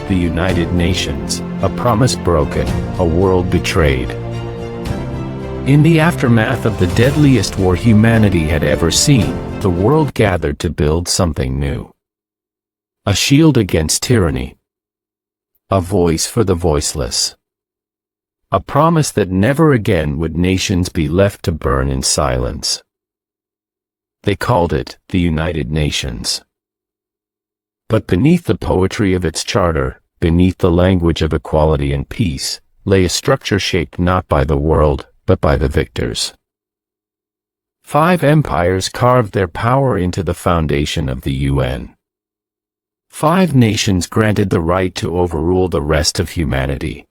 the United Nations, a promise broken, a world betrayed. In the aftermath of the deadliest war humanity had ever seen, the world gathered to build something new. A shield against tyranny. A voice for the voiceless. A promise that never again would nations be left to burn in silence. They called it the United Nations. But beneath the poetry of its charter, beneath the language of equality and peace, lay a structure shaped not by the world, but by the victors. 5 empires carved their power into the foundation of the UN. 5 nations granted the right to overrule the rest of humanity.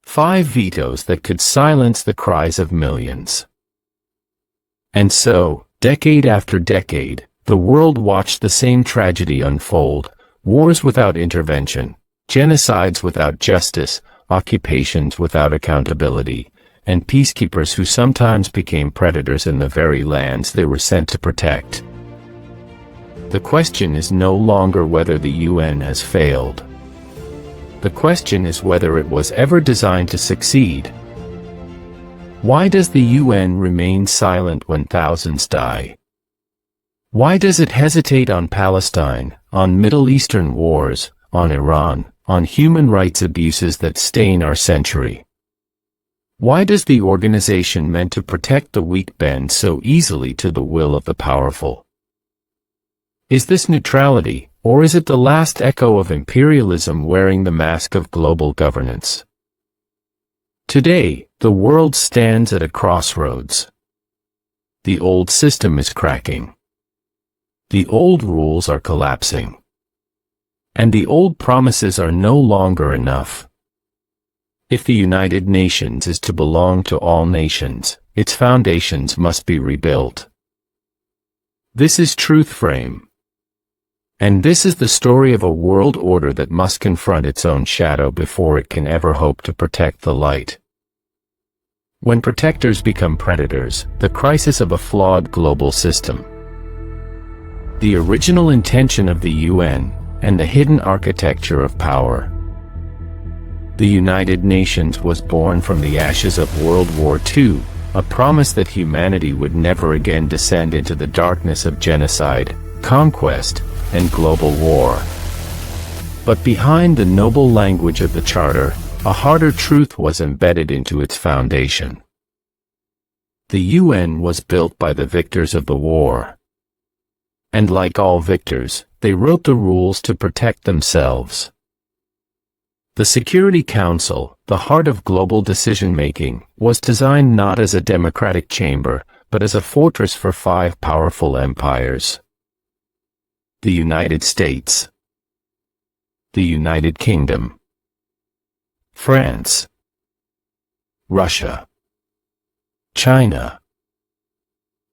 5 vetoes that could silence the cries of millions. And so, decade after decade, the world watched the same tragedy unfold: wars without intervention, genocides without justice, occupations without accountability, and peacekeepers who sometimes became predators in the very lands they were sent to protect. The question is no longer whether the UN has failed. The question is whether it was ever designed to succeed. Why does the UN remain silent when thousands die? Why does it hesitate on Palestine, on Middle Eastern wars, on Iran, on human rights abuses that stain our century? Why does the organization meant to protect the weak bend so easily to the will of the powerful? Is this neutrality, or is it the last echo of imperialism wearing the mask of global governance? Today, the world stands at a crossroads. The old system is cracking. The old rules are collapsing. And the old promises are no longer enough. If the United Nations is to belong to all nations, its foundations must be rebuilt. This is Truth Frame. And this is the story of a world order that must confront its own shadow before it can ever hope to protect the light. When protectors become predators, the crisis of a flawed global system. The original intention of the UN, and the hidden architecture of power. The United Nations was born from the ashes of World War II, a promise that humanity would never again descend into the darkness of genocide, conquest, and global war. But behind the noble language of the Charter, a harder truth was embedded into its foundation. The UN was built by the victors of the war. And like all victors, they wrote the rules to protect themselves. The Security Council, the heart of global decision-making, was designed not as a democratic chamber, but as a fortress for 5 powerful empires. The United States, the United Kingdom, France, Russia, China.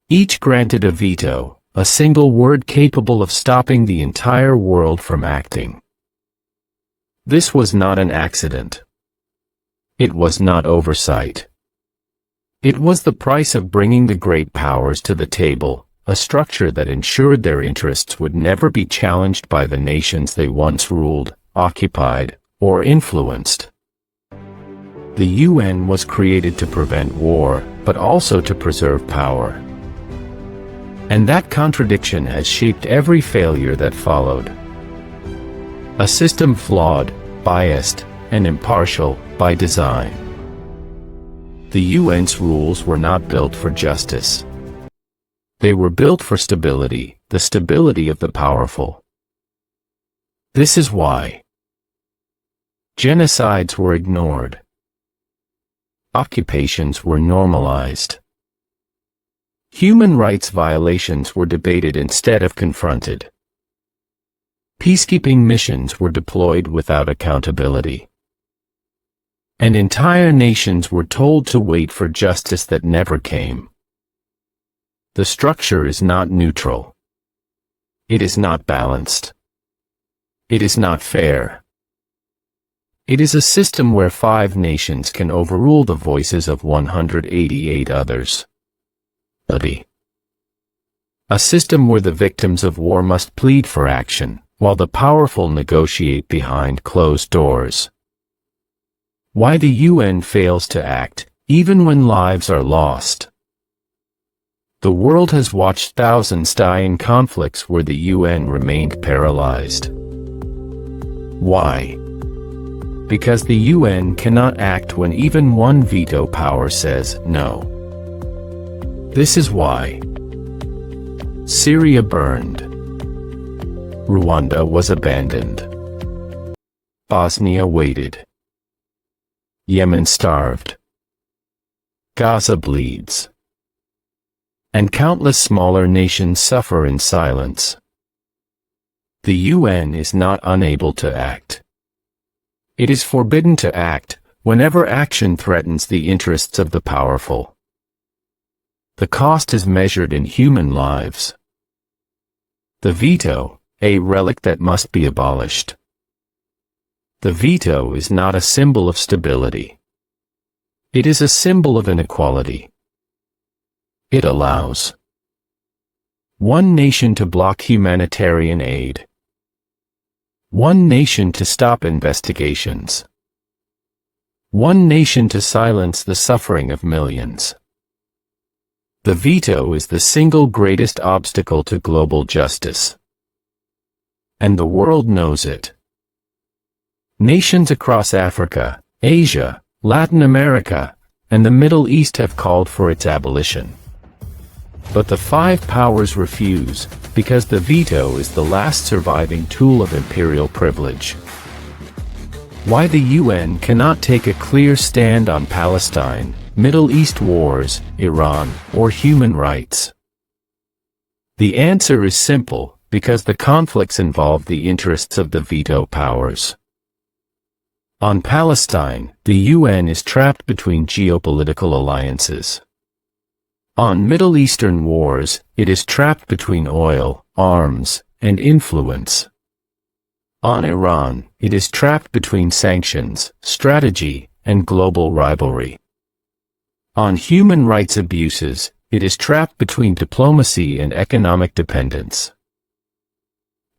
Each granted a veto, a single word capable of stopping the entire world from acting. This was not an accident. It was not oversight. It was the price of bringing the great powers to the table, a structure that ensured their interests would never be challenged by the nations they once ruled, occupied, or influenced. The UN was created to prevent war, but also to preserve power. And that contradiction has shaped every failure that followed. A system flawed, biased, and impartial by design. The UN's rules were not built for justice. They were built for stability, the stability of the powerful. This is why genocides were ignored. Occupations were normalized. Human rights violations were debated instead of confronted. Peacekeeping missions were deployed without accountability. And entire nations were told to wait for justice that never came. The structure is not neutral. It is not balanced. It is not fair. It is a system where 5 nations can overrule the voices of 188 others. A system where the victims of war must plead for action, while the powerful negotiate behind closed doors. Why the UN fails to act, even when lives are lost. The world has watched thousands die in conflicts where the UN remained paralyzed. Why? Because the UN cannot act when even one veto power says no. This is why. Syria burned. Rwanda was abandoned. Bosnia waited. Yemen starved. Gaza bleeds. And countless smaller nations suffer in silence. The UN is not unable to act. It is forbidden to act whenever action threatens the interests of the powerful. The cost is measured in human lives. The veto, a relic that must be abolished. The veto is not a symbol of stability. It is a symbol of inequality. It allows one nation to block humanitarian aid. One nation to stop investigations. One nation to silence the suffering of millions. The veto is the single greatest obstacle to global justice. And the world knows it. Nations across Africa, Asia, Latin America, and the Middle East have called for its abolition. But the five powers refuse, because the veto is the last surviving tool of imperial privilege. Why the UN cannot take a clear stand on Palestine, Middle East wars, Iran, or human rights? The answer is simple, because the conflicts involve the interests of the veto powers. On Palestine, the UN is trapped between geopolitical alliances. On Middle Eastern wars, it is trapped between oil, arms, and influence. On Iran, it is trapped between sanctions, strategy, and global rivalry. On human rights abuses, it is trapped between diplomacy and economic dependence.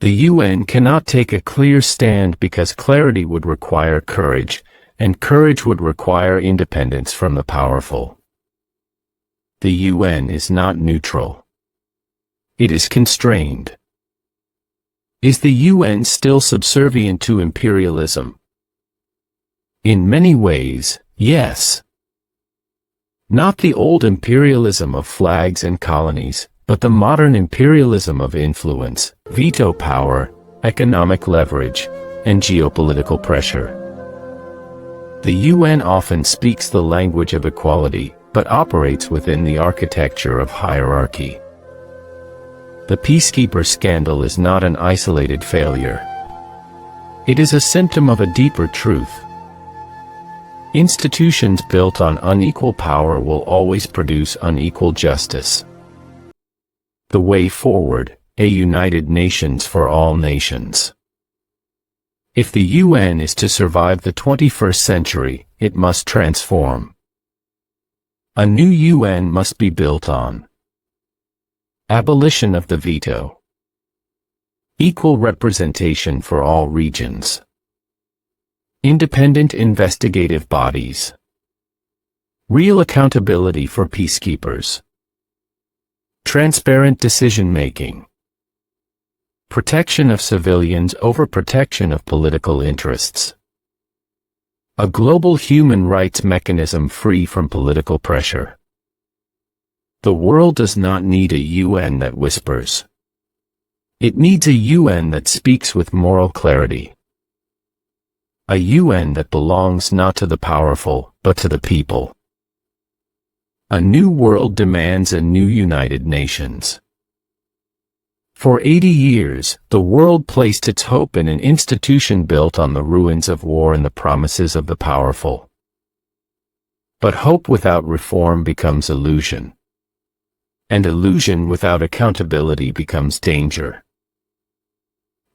The UN cannot take a clear stand because clarity would require courage, and courage would require independence from the powerful. The UN is not neutral. It is constrained. Is the UN still subservient to imperialism? In many ways, yes. Not the old imperialism of flags and colonies, but the modern imperialism of influence, veto power, economic leverage, and geopolitical pressure. The UN often speaks the language of equality, but operates within the architecture of hierarchy. The peacekeeper scandal is not an isolated failure. It is a symptom of a deeper truth. Institutions built on unequal power will always produce unequal justice. The way forward, a United Nations for all nations. If the UN is to survive the 21st century, it must transform. A new UN must be built on abolition of the veto, equal representation for all regions, independent investigative bodies, real accountability for peacekeepers, transparent decision-making, protection of civilians over protection of political interests. A global human rights mechanism free from political pressure. The world does not need a UN that whispers. It needs a UN that speaks with moral clarity. A UN that belongs not to the powerful, but to the people. A new world demands a new United Nations. For 80 years, the world placed its hope in an institution built on the ruins of war and the promises of the powerful. But hope without reform becomes illusion. And illusion without accountability becomes danger.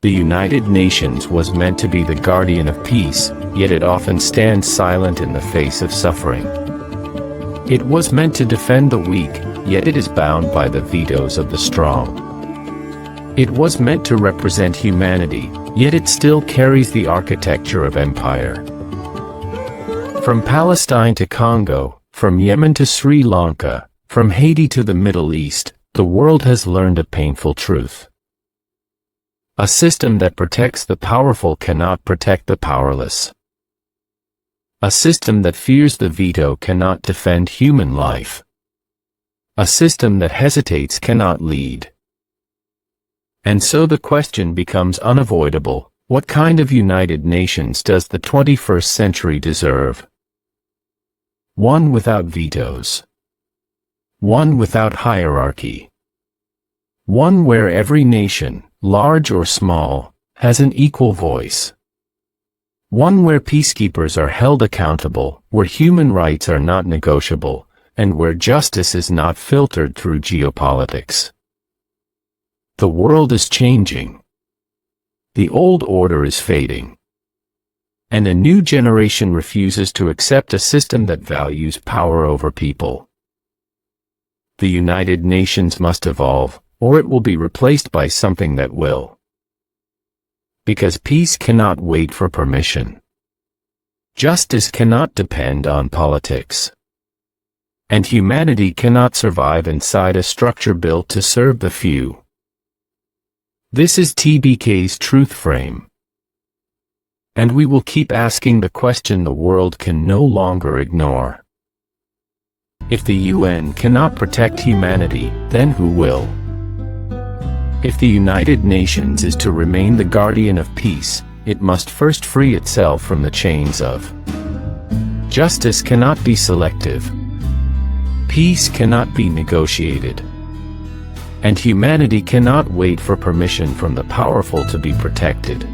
The United Nations was meant to be the guardian of peace, yet it often stands silent in the face of suffering. It was meant to defend the weak, yet it is bound by the vetoes of the strong. It was meant to represent humanity, yet it still carries the architecture of empire. From Palestine to Congo, from Yemen to Sri Lanka, from Haiti to the Middle East, the world has learned a painful truth. A system that protects the powerful cannot protect the powerless. A system that fears the veto cannot defend human life. A system that hesitates cannot lead. And so the question becomes unavoidable: what kind of United Nations does the 21st century deserve? One without vetoes. One without hierarchy. One where every nation, large or small, has an equal voice. One where peacekeepers are held accountable, where human rights are not negotiable, and where justice is not filtered through geopolitics. The world is changing. The old order is fading. And a new generation refuses to accept a system that values power over people. The United Nations must evolve, or it will be replaced by something that will. Because peace cannot wait for permission. Justice cannot depend on politics. And humanity cannot survive inside a structure built to serve the few. This is TBK's Truth Frame. And we will keep asking the question the world can no longer ignore. If the UN cannot protect humanity, then who will? If the United Nations is to remain the guardian of peace, it must first free itself from the chains of. Justice cannot be selective. Peace cannot be negotiated. And humanity cannot wait for permission from the powerful to be protected.